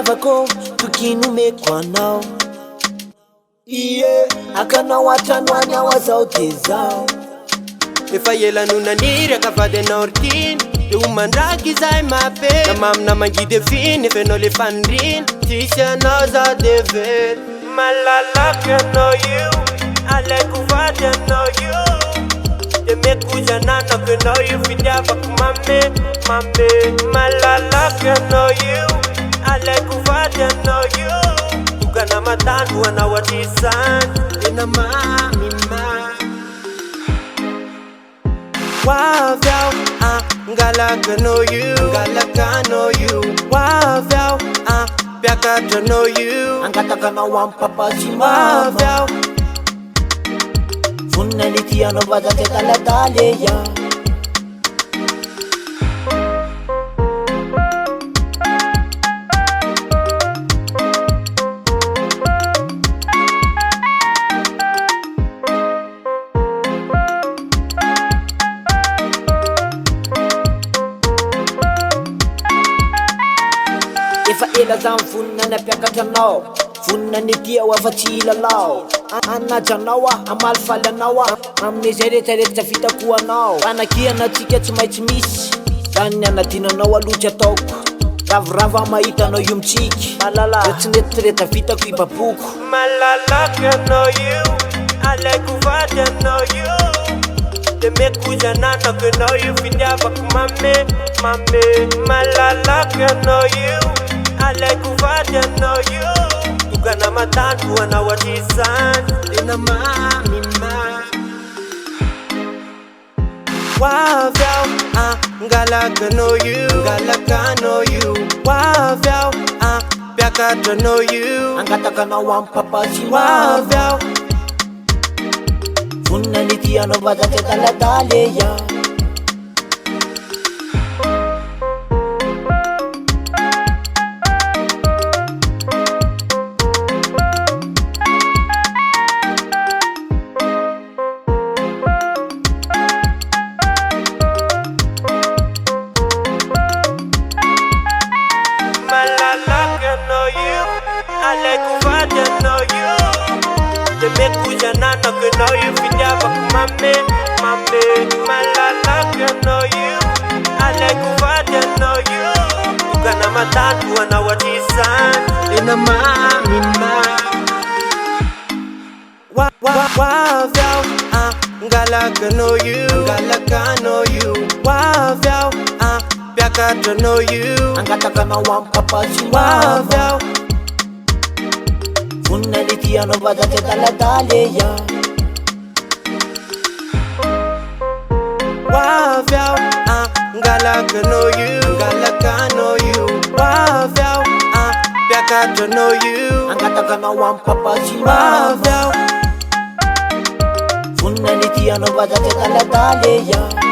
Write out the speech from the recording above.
fitiavako tokinomeko anao ie akanao atranoany ao azao de zao efa elanonaniry akavady anao rikiny de homandraky zay mape na mamina mangidy eviny efanao le faniriny tsisy anao za de very malalaky anao io alaiko vady anao io de mekozy ananako anao io fitiavako mame malalaky anao io alaiko vady anao io tokana matandro anao atrisany tena mamima Wavyao, ngalaka no you, ngalaka no you. Wavyao, piakatra no you, angataka nao ampapasi mama wavyao. Vonina nity anao vazatry daladale ya efa ela zany vonina ny ampiakatra anao vonina ny tia ho afa-tsy ilalao anajanao amalifaly anao amine zay rehetrarehetra vitako anao fanakiana atsika tsy maintsy misy zany ny anadinanao alotsy ataoko ravoravo mahita anao io mitsiky malala re tsy netitrereta vitako ibaboko malalaky anao io alaiko vady anao io de mekozy ananako anao io fitiavako mame malalaky anao io alaiko vady anao io tokana matandro anao atrisany tena mamima wavyao ngalaka no you wavyao piakatra no you angataka nao ampapasi wavyao vonina nity anao vazatry daladale ya malalaky anao io alaiko vady anao io de mekozy ananako anao io fitiavako mame malalaky anao io alaiko vady anao io tokana matandro anao atrisany tena mamima wavyao ngalaka no you wavyao piakatra no you angataka nao ampapasi wavyao vonina nity anao vazatry daladale ya wavyao ngalaka no you wavyao piakatra no you angataka nao ampapasi wavyao vonina nity anao vazatry daladale ya